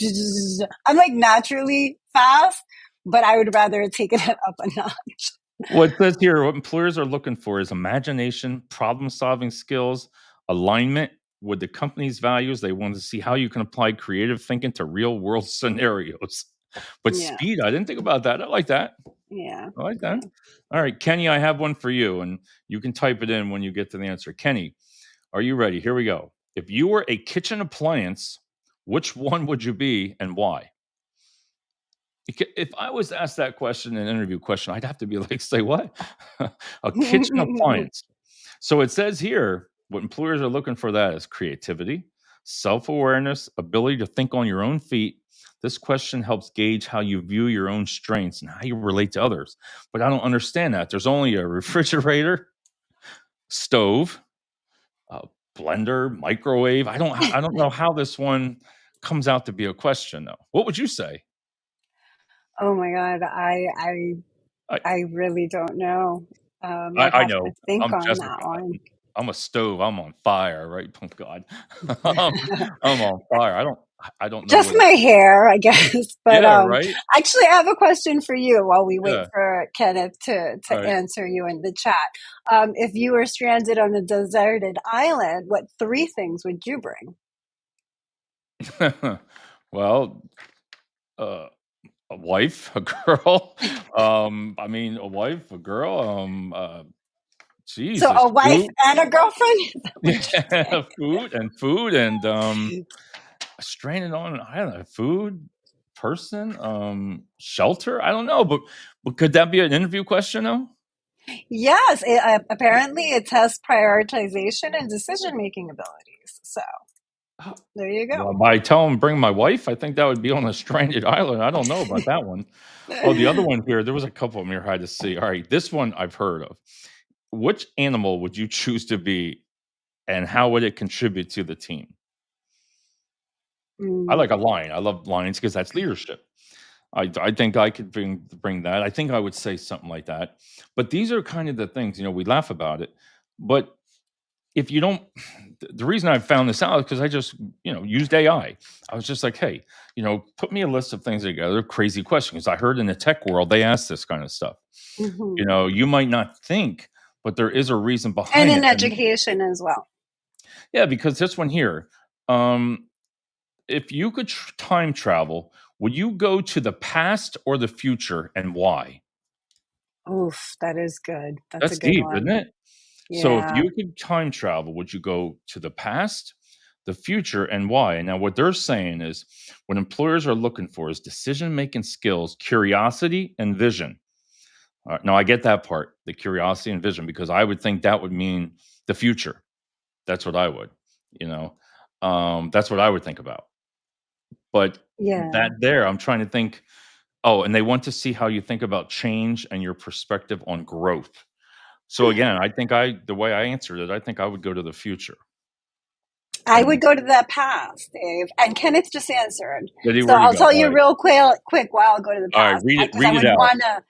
Speaker 2: I'm like naturally fast, but I would rather take it up a notch.
Speaker 1: What it says here, what employers are looking for is imagination, problem-solving skills, alignment with the company's values. They want to see how you can apply creative thinking to real-world scenarios. But
Speaker 2: Yeah,
Speaker 1: speed, I didn't think about that. I like that.
Speaker 2: yeah,
Speaker 1: I like that.
Speaker 2: yeah.
Speaker 1: All right, Kenny, I have one for you, and you can type it in when you get to the answer. Kenny, are you ready? Here we go. If you were a kitchen appliance, which one would you be and why? If I was asked that question in an interview question, I'd have to be like, "Say what?" A kitchen appliance. So it says here, what employers are looking for that is creativity, self-awareness, ability to think on your own feet. This question helps gauge how you view your own strengths and how you relate to others. But I don't understand that. There's only a refrigerator, stove, a blender, microwave. I don't know how this one comes out to be a question though. What would you say?
Speaker 2: Oh my God,
Speaker 1: I
Speaker 2: I really don't know. I'd
Speaker 1: I
Speaker 2: have to
Speaker 1: know.
Speaker 2: think
Speaker 1: I'm
Speaker 2: on that
Speaker 1: Jessica.
Speaker 2: one.
Speaker 1: I'm a stove. I'm on fire, right? Oh God. I'm I'm on fire. I don't know
Speaker 2: Just
Speaker 1: what
Speaker 2: my hair, I guess. But
Speaker 1: Yeah, right?
Speaker 2: actually, I have a question for you while we wait
Speaker 1: Yeah.
Speaker 2: for Kenneth to
Speaker 1: Alright.
Speaker 2: answer you in the chat. If you were stranded on a deserted island, what three things would you bring?
Speaker 1: Well, uh, a wife, a girl, I mean, a wife, a girl,
Speaker 2: So,
Speaker 1: Jesus,
Speaker 2: a wife
Speaker 1: food.
Speaker 2: and a girlfriend? Is that what you're
Speaker 1: Yeah, food and, straining on I don't know, food, person, shelter? I don't know, but could that be an interview question, though?
Speaker 2: Yes, apparently it tests prioritization and decision making abilities. So there you
Speaker 1: Well,
Speaker 2: go.
Speaker 1: by telling bring my wife, I think that would be on a stranded island. I don't know about that one. Oh, the other one here, there was a couple of them here I had to see. All right, this one I've heard of. Which animal would you choose to be, and how would it contribute to the team? I
Speaker 2: Mm,
Speaker 1: like a lion. I love lions because that's leadership. I think I could bring that. I think I would say something like that. But these are kind of the things, we laugh about it, but if you don't the reason I found this out is because I just, used AI. I was just like, "Hey, put me a list of things together, crazy questions." I heard in the tech world, they ask this kind of stuff.
Speaker 2: mhm.
Speaker 1: You might not think, but there is a reason
Speaker 2: And
Speaker 1: behind
Speaker 2: in
Speaker 1: it, and
Speaker 2: education as well.
Speaker 1: yeah, because this one here, um, if you could time travel, would you go to the past or the future, and why?
Speaker 2: Oof, that is good. That's a
Speaker 1: That's
Speaker 2: good
Speaker 1: deep, isn't
Speaker 2: one.
Speaker 1: it? So if
Speaker 2: Yeah.
Speaker 1: you could time travel, would you go to the past, the future, and why? Now, what they're saying is what employers are looking for is decision making skills, curiosity, and vision. Now, I get that part, the curiosity and vision, because I would think that would mean the future. That's what I would, you know, that's what I would think about. But
Speaker 2: Yeah.
Speaker 1: that there, I'm trying to think. Oh, and they want to see how you think about change and your perspective on growth. So again, I think the way I answered it, I think I would go to the future.
Speaker 2: I would
Speaker 1: And
Speaker 2: go to the past, Dave. And Kenneth just answered.
Speaker 1: Eddie,
Speaker 2: So
Speaker 1: where'd he
Speaker 2: I'll
Speaker 1: go?
Speaker 2: tell you real quick why I'll go to the
Speaker 1: All right,
Speaker 2: past.
Speaker 1: read it
Speaker 2: Because I
Speaker 1: read it
Speaker 2: would
Speaker 1: out.
Speaker 2: wanna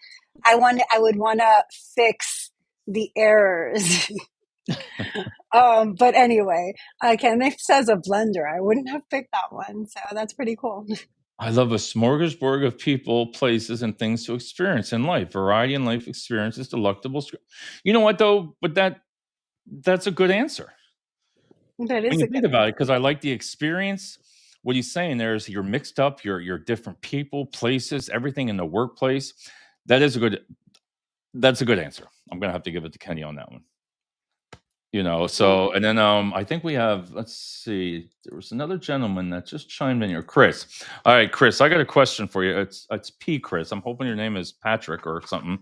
Speaker 2: I would wanna fix the errors. But anyway, Kenneth says a blender. I wouldn't have picked that one. So that's pretty cool.
Speaker 1: I love a smorgasbord of people, places, and things to experience in life. Variety in life experiences, delectable. You know what though? But that's a good answer
Speaker 2: That
Speaker 1: when
Speaker 2: is
Speaker 1: you
Speaker 2: a good
Speaker 1: think about it,
Speaker 2: answer.
Speaker 1: because I like the experience. What he's saying there is you're mixed up, you're different people, places, everything in the workplace. That is a good that's a good answer. I'm gonna have to give it to Kenny on that one. So
Speaker 2: Mm.
Speaker 1: and then I think we have, let's see, there was another gentleman that just chimed in here. Chris. All right, Chris, I got a question for you. It's P Chris. I'm hoping your name is Patrick or something.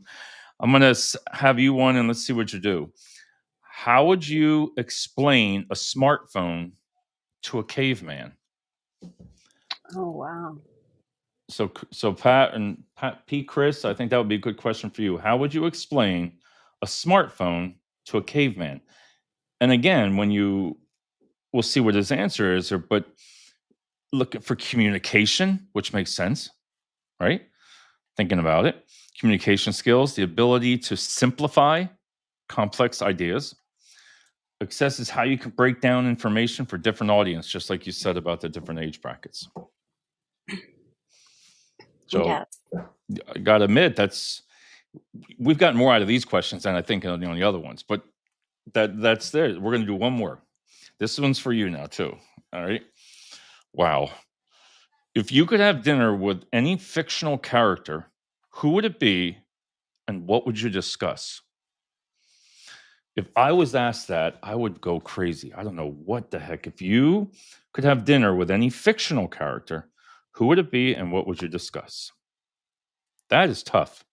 Speaker 1: I'm gonna have you one and let's see what you do. How would you explain a smartphone to a caveman?
Speaker 2: Oh wow.
Speaker 1: So Pat P Chris, I think that would be a good question for you. How would you explain a smartphone to a caveman? And again, when you we'll see what his answer is, but looking for communication, which makes sense, right? Thinking about it, communication skills, the ability to simplify complex ideas. Success is how you can break down information for different audience, just like you said about the different age brackets. So
Speaker 2: Yes.
Speaker 1: I gotta admit, that's we've gotten more out of these questions than I think on the other ones, but that's there. We're gonna do one more. This one's for you now too. All right. Wow. If you could have dinner with any fictional character, who would it be and what would you discuss? If I was asked that, I would go crazy. I don't know what the heck. If you could have dinner with any fictional character, who would it be and what would you discuss? That is tough.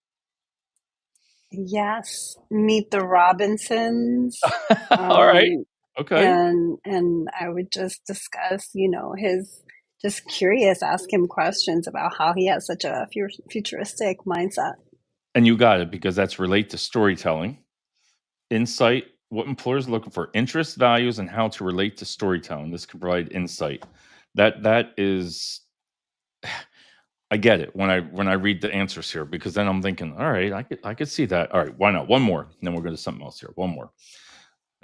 Speaker 2: Yes, Meet the Robinsons.
Speaker 1: All right.
Speaker 2: Um,
Speaker 1: Okay.
Speaker 2: and I would just discuss, his just curious, ask him questions about how he has such a futuristic mindset.
Speaker 1: And you got it because that's relate to storytelling, insight, what employers are looking for, interest, values, and how to relate to storytelling. This can provide insight. That is I get it when I read the answers here because then I'm thinking, all right, I could see that. All right, why not? One more. And then we're going to something else here. One more.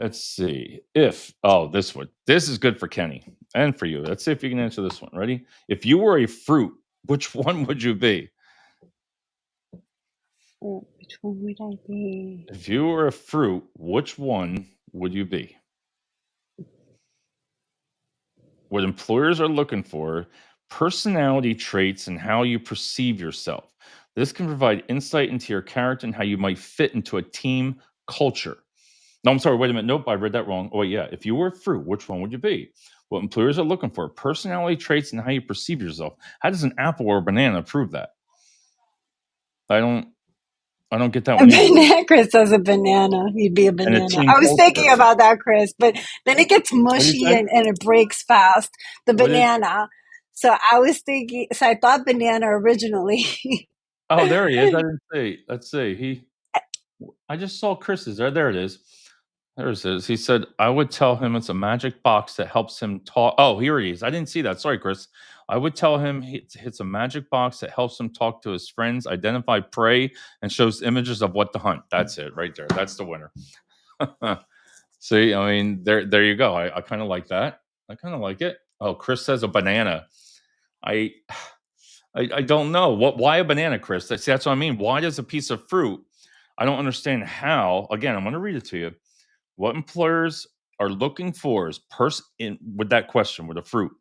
Speaker 1: Let's see. This is good for Kenny and for you. Let's see if you can answer this one. Ready? If you were a fruit, which one would you be?
Speaker 2: Oh, which one would I be?
Speaker 1: If you were a fruit, which one would you be? What employers are looking for, personality traits, and how you perceive yourself. This can provide insight into your character and how you might fit into a team culture. No, I'm sorry. Wait a minute. Nope, I read that wrong. Oh, yeah. If you were a fruit, which one would you be? What employers are looking for, personality traits, and how you perceive yourself. How does an apple or a banana prove that? I don't. I don't get that
Speaker 2: A
Speaker 1: one either.
Speaker 2: banana, Chris says a banana. You'd be a
Speaker 1: And a
Speaker 2: banana.
Speaker 1: team
Speaker 2: I was thinking
Speaker 1: culture.
Speaker 2: about that, Chris, but then it gets
Speaker 1: What do you
Speaker 2: mushy
Speaker 1: say?
Speaker 2: and it breaks fast. The
Speaker 1: What did?
Speaker 2: banana. So I was thinking, so I thought banana originally.
Speaker 1: Oh, there he is. I didn't see. Let's see. I just saw Chris's. There it is. There it is. He said, I would tell him it's a magic box that helps him talk. Oh, here he is. I didn't see that. Sorry, Chris. I would tell him it's a magic box that helps him talk to his friends, identify prey, and shows images of what to hunt. That's it right there. That's the winner. See, I mean, there you go. I kind of like that. I kind of like it. Oh, Chris says a banana. I I don't know. Why a banana, Chris? That's what I mean. Why does a piece of fruit? I don't understand how. Again, I'm going to read it to you. What employers are looking for is in with that question with a fruit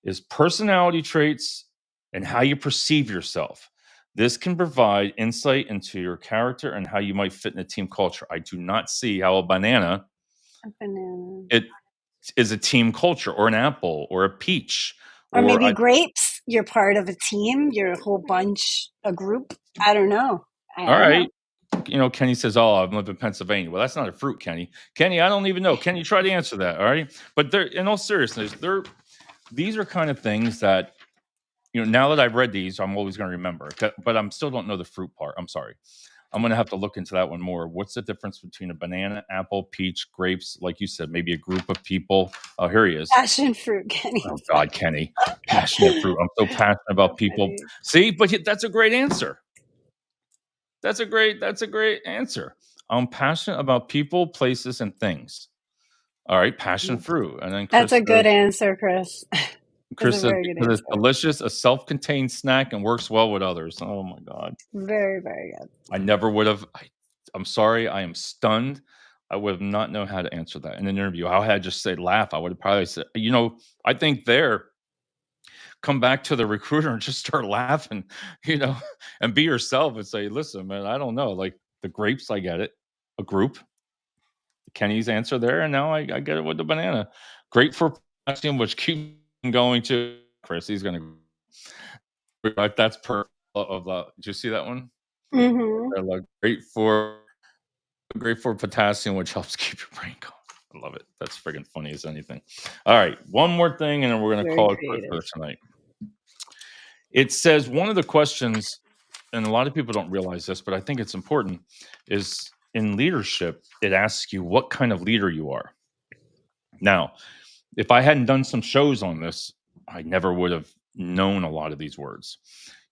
Speaker 1: is personality traits and how you perceive yourself. This can provide insight into your character and how you might fit in a team culture. I do not see how a banana
Speaker 2: A banana.
Speaker 1: it is a team culture or an apple or a peach
Speaker 2: Or
Speaker 1: or
Speaker 2: maybe
Speaker 1: I,
Speaker 2: grapes. You're part of a team. You're a whole bunch, a group. I don't know. I
Speaker 1: all
Speaker 2: don't know.
Speaker 1: right. Kenny says, "Oh, I live in Pennsylvania." Well, that's not a fruit, Kenny. Kenny, I don't even know. Kenny, try to answer that. All right, but there, in all seriousness, these are kind of things that Now that I've read these, I'm always going to remember. But I'm still don't know the fruit part. I'm sorry. I'm going to have to look into that one more. What's the difference between a banana, apple, peach, grapes? Like you said, maybe a group of people. Oh, here he is.
Speaker 2: Passion fruit, Kenny
Speaker 1: Oh
Speaker 2: said.
Speaker 1: God, Kenny, passionate fruit. I'm so passionate about
Speaker 2: So
Speaker 1: people.
Speaker 2: funny.
Speaker 1: See, but that's a great answer. That's a great answer. I'm passionate about people, places, and things. All right, passion fruit. And then
Speaker 2: That's a good answer, Chris. That's a
Speaker 1: Chris says
Speaker 2: very good
Speaker 1: because it's
Speaker 2: answer.
Speaker 1: delicious, a self-contained snack, and works well with others. Oh my god,
Speaker 2: Very, very good.
Speaker 1: I never would have. I'm sorry, I am stunned. I would have not known how to answer that in an interview. How had I just said laugh? I would have probably said, I think there come back to the recruiter and just start laughing, you know, and be yourself and say, listen, man, I don't know. Like the grapes, I get it. A group, Kenny's answer there, and now I get it with the banana. Great for potassium, which keeps going to Chris. He's gonna that's perfect. Of the, did you see that one?
Speaker 2: Mm-hmm.
Speaker 1: Like, great for potassium, which helps keep your brain going. I love it. That's friggin' funny as anything. All right, one more thing, and then we're gonna
Speaker 2: Very
Speaker 1: call it quits
Speaker 2: creative.
Speaker 1: for tonight. It says one of the questions, and a lot of people don't realize this, but I think it's important, is in leadership, it asks you what kind of leader you are. Now, if I hadn't done some shows on this, I never would have known a lot of these words,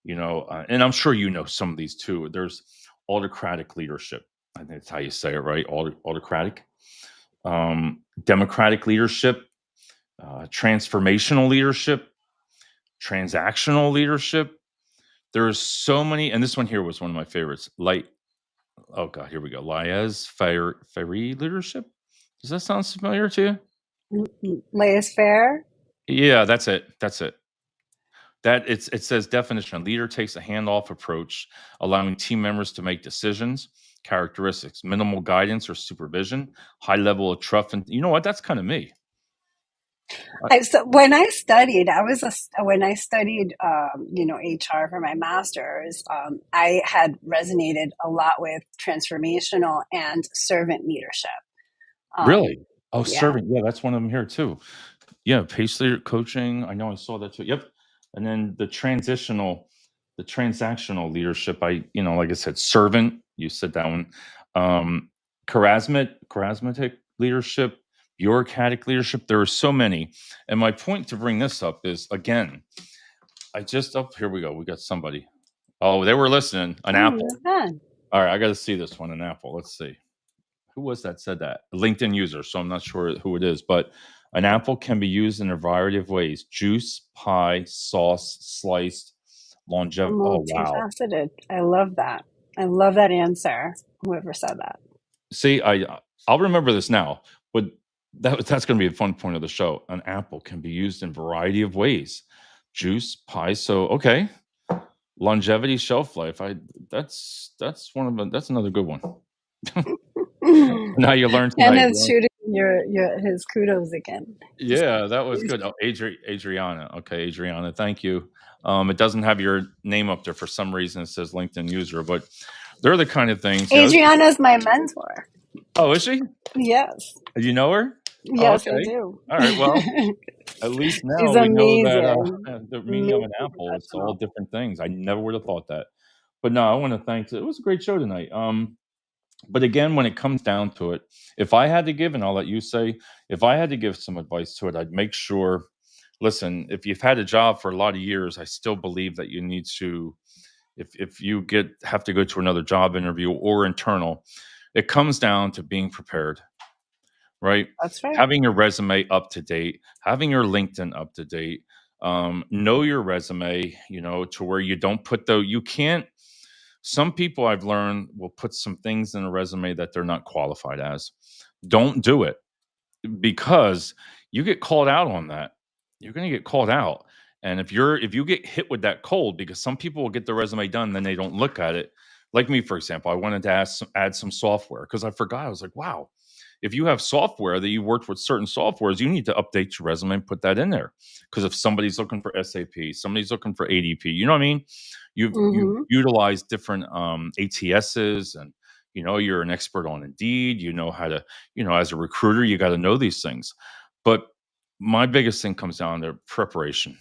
Speaker 1: and I'm sure you know some of these too. There's autocratic leadership. I think that's how you say it, right? Autocratic, democratic leadership, transformational leadership, transactional leadership. There's so many, and this one here was one of my favorites. Oh god, here we go. Liez Fairy leadership. Does that sound familiar to you?
Speaker 2: Lays fair.
Speaker 1: Yeah, that's it. That's it. It says definition: a leader takes a handoff approach, allowing team members to make decisions. Characteristics: minimal guidance or supervision, high level of trust. And you know what? That's kind of me. I,
Speaker 2: So when I studied, when I studied, HR for my master's. I had resonated a lot with transformational and servant leadership.
Speaker 1: really?
Speaker 2: Um,
Speaker 1: Oh,
Speaker 2: yeah,
Speaker 1: serving. Yeah, that's one of them here too. Yeah, pace leader coaching. I know I saw that too. Yep. And then the transactional leadership. Like I said, servant. You said that one. Um, charismatic leadership, bureaucratic leadership. There are so many. And my point to bring this up is again, here we go. We got somebody. Oh, they were listening. An apple.
Speaker 2: yeah.
Speaker 1: All right, I got to see this one. An apple. Let's see. Who was that said that? A LinkedIn user, so I'm not sure who it is, but an apple can be used in a variety of ways: juice, pie, sauce, sliced, longevity. Oh wow!
Speaker 2: Multifaceted. I love that. I love that answer. Whoever said that.
Speaker 1: See, I'll remember this now, but that's going to be a fun point of the show. An apple can be used in a variety of ways: juice, pie. So okay, longevity, shelf life. That's one of them. That's another good one. Now you learned
Speaker 2: And
Speaker 1: tonight.
Speaker 2: it's shooting your his kudos again. Just
Speaker 1: Yeah, that was good. Oh, Adriana. Okay, Adriana, thank you. It doesn't have your name up there for some reason. It says LinkedIn user, but they're the kind of things.
Speaker 2: Adriana's my mentor.
Speaker 1: Oh, is she?
Speaker 2: Yes.
Speaker 1: You know her? Oh,
Speaker 2: Yes, I
Speaker 1: okay.
Speaker 2: do.
Speaker 1: All right. Well, at least
Speaker 2: She's
Speaker 1: now we know that
Speaker 2: amazing.
Speaker 1: the meaning of
Speaker 2: Amazing
Speaker 1: an apple is all
Speaker 2: professional.
Speaker 1: different things. I never would have thought that. But no, I want to thank. It was a great show tonight. But again, when it comes down to it, if I had to give, and I'll let you say, if I had to give some advice to it, I'd make sure. Listen, if you've had a job for a lot of years, I still believe that you need to, if you have to go to another job interview or internal, it comes down to being prepared, right?
Speaker 2: That's right.
Speaker 1: Having your resume up to date, having your LinkedIn up to date, know your resume, to where you don't put you can't. Some people I've learned will put some things in a resume that they're not qualified as. Don't do it because you get called out on that. You're going to get called out. And if you get hit with that cold, because some people will get their resume done, then they don't look at it. Like me, for example, I wanted to add some software because I forgot. I was like, wow, if you have software that you worked with certain softwares, you need to update your resume and put that in there. Because if somebody's looking for SAP, somebody's looking for ADP, you know what I mean? You've
Speaker 2: Hmm.
Speaker 1: utilized different ATSs, and you're an expert on Indeed. You know how to, as a recruiter, you got to know these things. But my biggest thing comes down to preparation,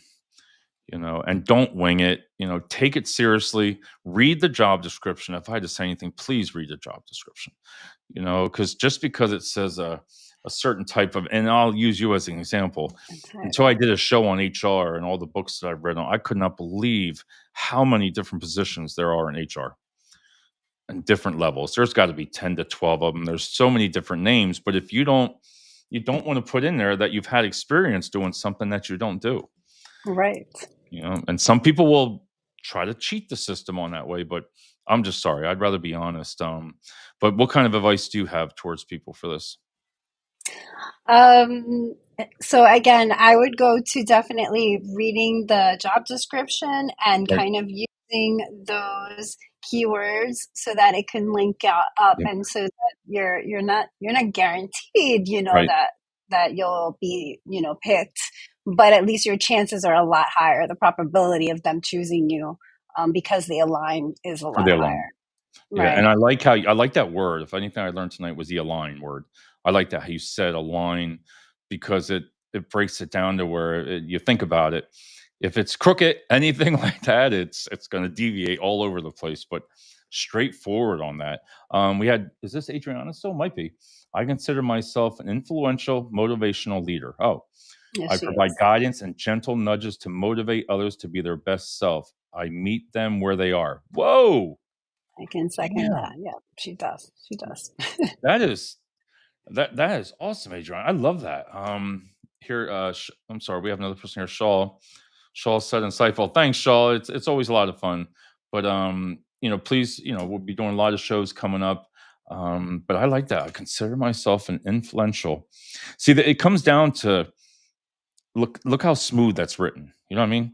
Speaker 1: and don't wing it. Take it seriously. Read the job description. If I had to say anything, please read the job description. Because just because it says a certain type of, and I'll use you as an example. Until I
Speaker 2: Title.
Speaker 1: did a show on HR and all the books that I've read on, I could not believe how many different positions there are in HR and different levels. There's got to be 10 to 12 of them. There's so many different names, but if you don't want to put in there that you've had experience doing something that you don't do.
Speaker 2: Right.
Speaker 1: And some people will try to cheat the system on that way, but I'm just sorry. I'd rather be honest. But what kind of advice do you have towards people for this?
Speaker 2: Um, so again, I would go to definitely reading the job description and
Speaker 1: Right.
Speaker 2: kind of using those keywords so that it can link up,
Speaker 1: Yeah.
Speaker 2: and so that you're not guaranteed,
Speaker 1: Right.
Speaker 2: that you'll be, picked, but at least your chances are a lot higher. The probability of them choosing you, because the align is a
Speaker 1: For
Speaker 2: lot
Speaker 1: the alarm.
Speaker 2: higher.
Speaker 1: Yeah, and
Speaker 2: Right.
Speaker 1: I like that word. If anything I learned tonight was the align word. I like that how you said align because it breaks it down to where you think about it. If it's crooked, anything like that, it's going to deviate all over the place. But straightforward on that. We had is this Adriana still? Might be. I consider myself an influential motivational leader. Oh,
Speaker 2: Yes,
Speaker 1: I
Speaker 2: she
Speaker 1: provide
Speaker 2: is.
Speaker 1: guidance and gentle nudges to motivate others to be their best self. I meet them where they are. Whoa.
Speaker 2: I can second that.
Speaker 1: Damn.
Speaker 2: Yeah, she does. She does.
Speaker 1: That is that is awesome, Adrian. I love that. Here, I'm sorry, we have another person here, Shaw. Shaw said insightful. Thanks, Shaw. It's always a lot of fun. But please, we'll be doing a lot of shows coming up. But I like that. I consider myself an influential. See, that it comes down to look how smooth that's written. You know what I mean?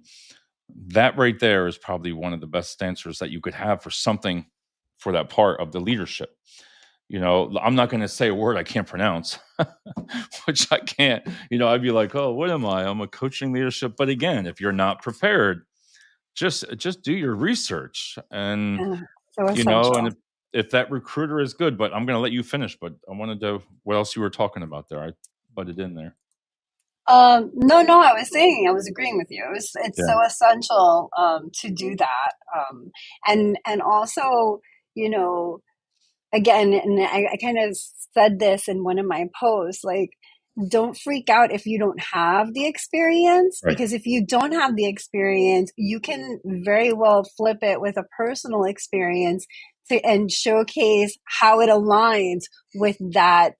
Speaker 1: That right there is probably one of the best answers that you could have for something for that part of the leadership. I'm not going to say a word I can't pronounce, which I can't. I'd be like, oh, what am I? I'm a coaching leadership. But again, if you're not prepared, just do your research, and
Speaker 2: Yeah, so
Speaker 1: and
Speaker 2: essential.
Speaker 1: if that recruiter is good. But I'm going to let you finish. But I wanted to what else you were talking about there. I butted in there.
Speaker 2: No, no, I was agreeing with you. It's
Speaker 1: Yeah.
Speaker 2: so essential to do that, and also, you know, again, and I kind of said this in one of my posts, like, don't freak out if you don't have the experience,
Speaker 1: Right.
Speaker 2: because if you don't have the experience, you can very well flip it with a personal experience and showcase how it aligns with that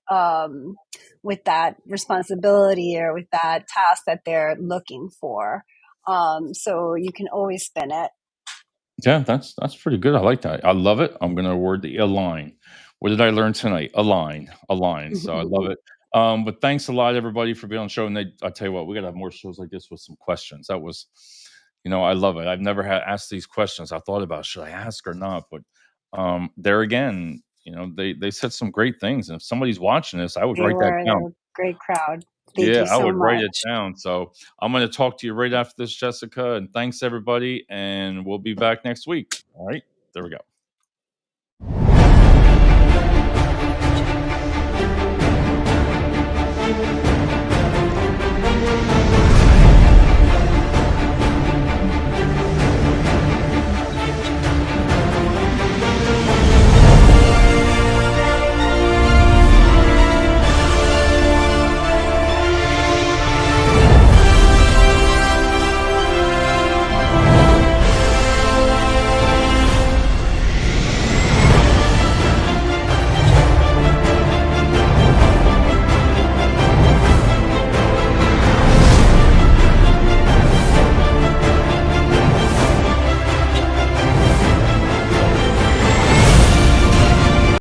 Speaker 2: responsibility or with that task that they're looking for. So you can always spin it.
Speaker 1: Yeah, that's pretty good. I like that. I love it. I'm gonna award the align. What did I learn tonight? Align, align. So I love it. But thanks a lot, everybody, for being on the show. And I tell you what, we gotta have more shows like this with some questions. That was, I love it. I've never had asked these questions. I thought about should I ask or not, but there again, they said some great things. And if somebody's watching this, I would write that
Speaker 2: They're
Speaker 1: down.
Speaker 2: a great crowd. Thank
Speaker 1: Yeah,
Speaker 2: you
Speaker 1: I
Speaker 2: so
Speaker 1: would write it
Speaker 2: much.
Speaker 1: down. So I'm going to talk to you right after this, Jessica. And thanks, everybody. And we'll be back next week. All right. There we go.